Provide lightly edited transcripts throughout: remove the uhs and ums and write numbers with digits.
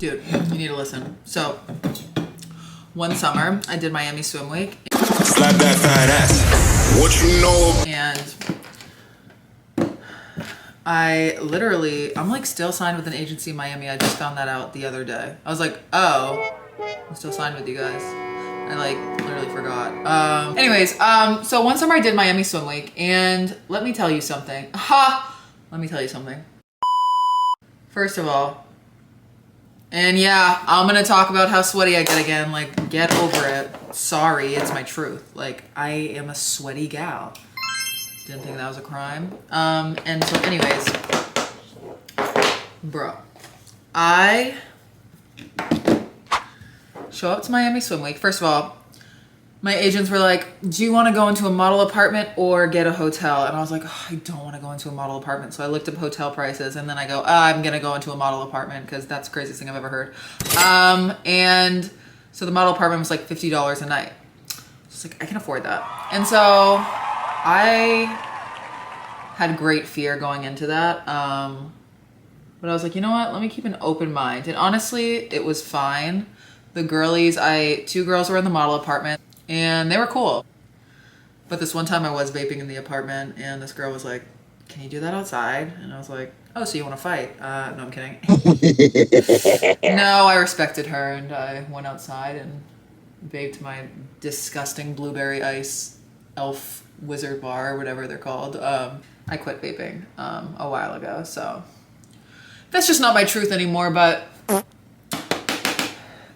Dude, you need to listen. So, one summer, I did Miami Swim Week. Slap that fat ass. What you know? And I'm like still signed with an agency in Miami. I just found that out the other day. I was like, oh, I'm still signed with you guys. I like literally forgot. So one summer I did Miami Swim Week, and let me tell you something. Let me tell you something. First of all, and yeah, I'm gonna talk about how sweaty I get again. Like, get over it. Sorry, it's my truth. Like, I am a sweaty gal. Didn't think that was a crime. And so anyways, bro, I show up to Miami Swim Week. First of all, my agents were like, do you want to go into a model apartment or get a hotel? And I was like, oh, I don't want to go into a model apartment. So I looked up hotel prices, and then I go, I'm going to go into a model apartment because that's the craziest thing I've ever heard. And so the model apartment was like $50 a night. It's like, I can afford that. And so I had great fear going into that. But I was like, you know what? Let me keep an open mind. And honestly, it was fine. The girlies, two girls were in the model apartment, and they were cool. But this one time I was vaping in the apartment, and this girl was like, can you do that outside? And I was like, oh, so you want to fight? No, I'm kidding. No, I respected her, and I went outside and vaped my disgusting blueberry ice elf wizard bar, or whatever they're called. I quit vaping a while ago, so that's just not my truth anymore. But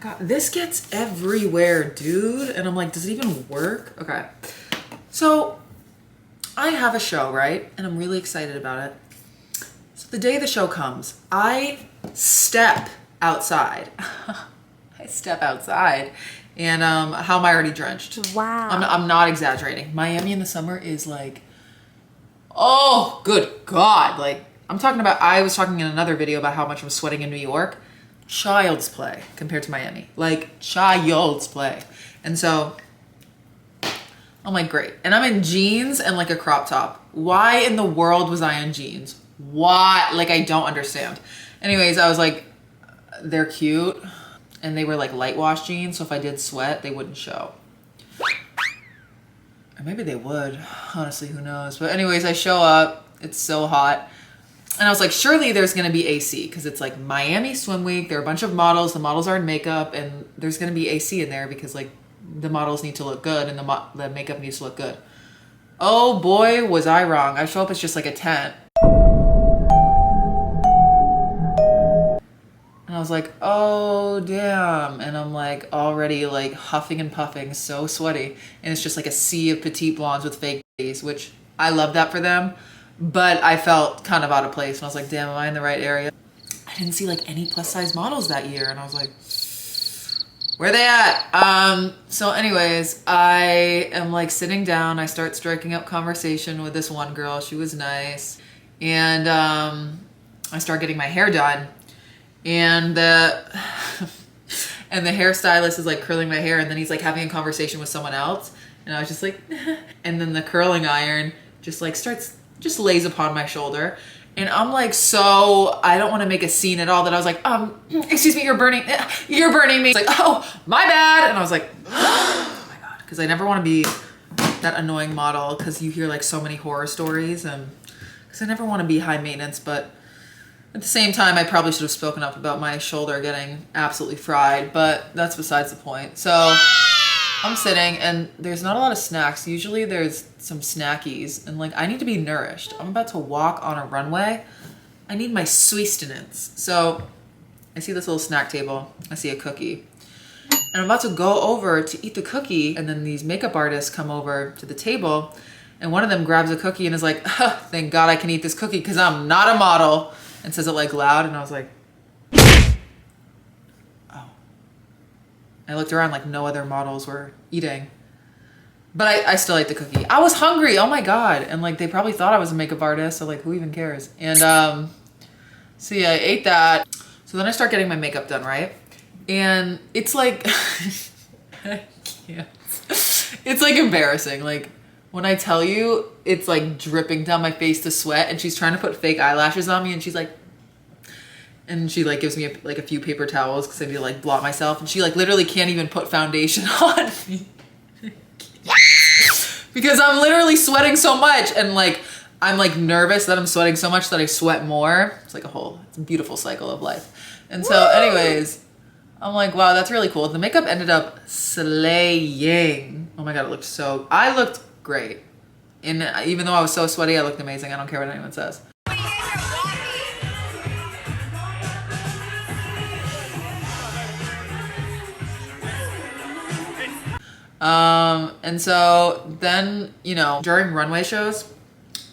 God, this gets everywhere, dude. And I'm like, does it even work? Okay. So I have a show, right? And I'm really excited about it. So the day the show comes, I step outside. And how am I already drenched? Wow. I'm not exaggerating. Miami in the summer is like, oh, good God. Like, I was talking in another video about how much I'm sweating in New York. Child's play compared to Miami. Like, child's play. And so I'm like, great. And I'm in jeans and like a crop top. Why in the world was I in jeans? Why? Like, I don't understand. Anyways, I was like, they're cute. And they were like light wash jeans. So if I did sweat, they wouldn't show. Or maybe they would. Honestly, who knows? But anyways, I show up. It's so hot. And I was like, surely there's going to be AC because it's like Miami Swim Week. There are a bunch of models. The models are in makeup, and there's going to be AC in there because like the models need to look good and the makeup needs to look good. Oh boy, was I wrong. I show up as just like a tent. And I was like, oh damn. And I'm like already like huffing and puffing, so sweaty. And it's just like a sea of petite blondes with fake bodies, which I love that for them. But I felt kind of out of place, and I was like, damn, am I in the right area? I didn't see like any plus size models that year, and I was like, where are they at? So anyways, I am like sitting down. I start striking up conversation with this one girl. She was nice. And I start getting my hair done. And the hairstylist is like curling my hair, and then he's like having a conversation with someone else. And I was just like, and then the curling iron just like just lays upon my shoulder. And I'm like, so I don't want to make a scene at all, that I was like, excuse me, you're burning me. It's like, oh, my bad. And I was like, oh my God. Cause I never want to be that annoying model. Cause you hear like so many horror stories, and cause I never want to be high maintenance, but at the same time, I probably should have spoken up about my shoulder getting absolutely fried, but that's besides the point. So I'm sitting, and there's not a lot of snacks. Usually there's some snackies, and like I need to be nourished. I'm about to walk on a runway. I need my sustenance. So I see this little snack table. I see a cookie. And I'm about to go over to eat the cookie, and then these makeup artists come over to the table, and one of them grabs a cookie and is like, thank God I can eat this cookie because I'm not a model, and says it like loud. And I was like, I looked around like no other models were eating. But I still ate the cookie. I was hungry, oh my God. And like they probably thought I was a makeup artist, so like who even cares? And so yeah, I ate that. So then I start getting my makeup done, right? And it's like, I can't. It's like embarrassing. Like when I tell you, it's like dripping down my face to sweat, and she's trying to put fake eyelashes on me, and she's like, And she like gives me like a few paper towels because I need to like blot myself. And she like literally can't even put foundation on me. Because I'm literally sweating so much, and like I'm like nervous that I'm sweating so much that I sweat more. It's like it's a beautiful cycle of life. And so anyways, I'm like, wow, that's really cool. The makeup ended up slaying. Oh my God, I looked great. And even though I was so sweaty, I looked amazing. I don't care what anyone says. And so then, you know, during runway shows,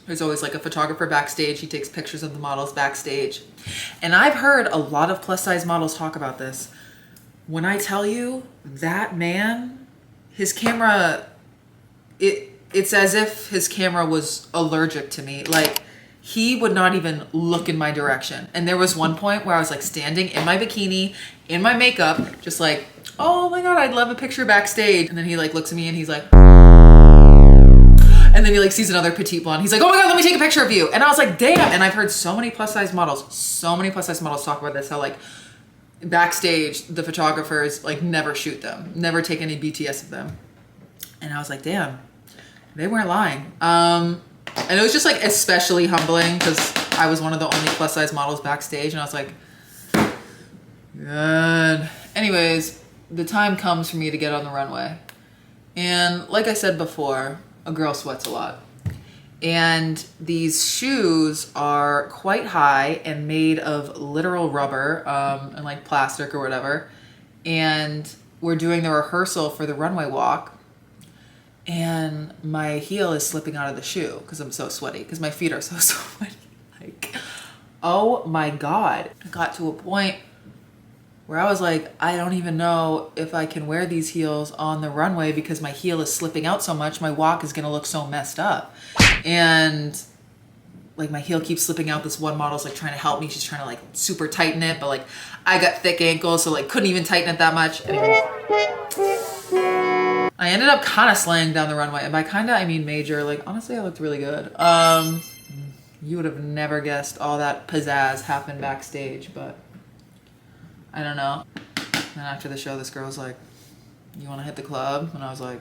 there's always like a photographer backstage. He takes pictures of the models backstage. And I've heard a lot of plus size models talk about this. When I tell you that man, his camera, it's as if his camera was allergic to me. Like, he would not even look in my direction. And there was one point where I was like standing in my bikini, in my makeup, just like, oh my God, I'd love a picture backstage. And then he like looks at me and he's like, and then he like sees another petite blonde. He's like, oh my God, let me take a picture of you. And I was like, damn. And I've heard so many plus size models talk about this, how like backstage, the photographers like never shoot them, never take any BTS of them. And I was like, damn, they weren't lying. And it was just like especially humbling because I was one of the only plus size models backstage, and I was like, good. Anyways, the time comes for me to get on the runway. And like I said before, a girl sweats a lot. And these shoes are quite high and made of literal rubber and like plastic or whatever. And we're doing the rehearsal for the runway walk. And my heel is slipping out of the shoe because I'm so sweaty, because my feet are so sweaty. Like, oh my God. I got to a point where I was like, I don't even know if I can wear these heels on the runway because my heel is slipping out so much. My walk is gonna look so messed up. And like my heel keeps slipping out. This one model's like trying to help me. She's trying to like super tighten it, but like I got thick ankles, so like couldn't even tighten it that much. Anyways, I ended up kind of slaying down the runway. And by kind of, I mean major. Like honestly, I looked really good. You would have never guessed all that pizzazz happened backstage, but I don't know. And after the show, this girl was like, you want to hit the club? And I was like,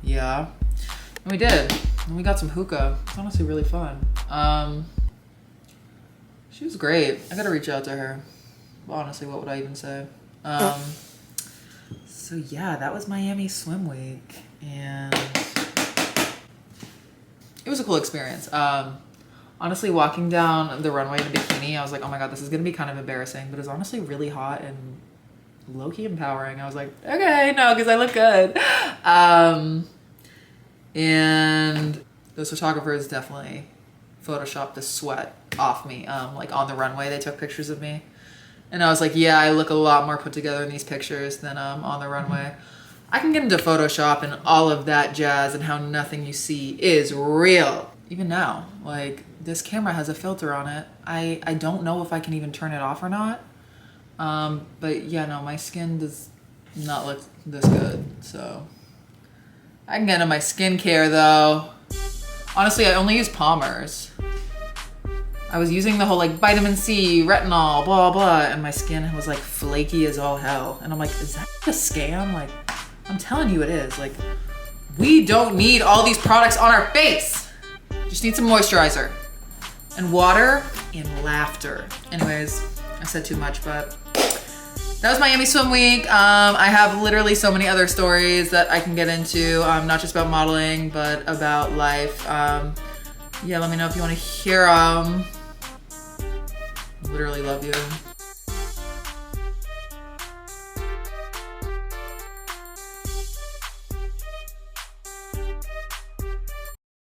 yeah. And we did. And we got some hookah. It's honestly really fun. She was great. I gotta reach out to her. Honestly, what would I even say? So yeah, that was Miami Swim Week. And it was a cool experience. Honestly, walking down the runway in a bikini, I was like, oh my God, this is gonna be kind of embarrassing, but it was honestly really hot and low-key empowering. I was like, okay, no, because I look good. And those photographers definitely photoshopped the sweat off me. Like on the runway, they took pictures of me. And I was like, yeah, I look a lot more put together in these pictures than on the runway. I can get into Photoshop and all of that jazz and how nothing you see is real. Even now, like this camera has a filter on it. I don't know if I can even turn it off or not. But yeah, no, my skin does not look this good. So I can get into my skincare though. Honestly, I only use Palmer's. I was using the whole like vitamin C, retinol, blah, blah, and my skin was like flaky as all hell. And I'm like, is that a scam? Like, I'm telling you it is. Like, we don't need all these products on our face. Just need some moisturizer and water and laughter. Anyways, I said too much, but that was Miami Swim Week. I have literally so many other stories that I can get into, not just about modeling, but about life. Yeah, let me know if you want to hear them. Literally love you.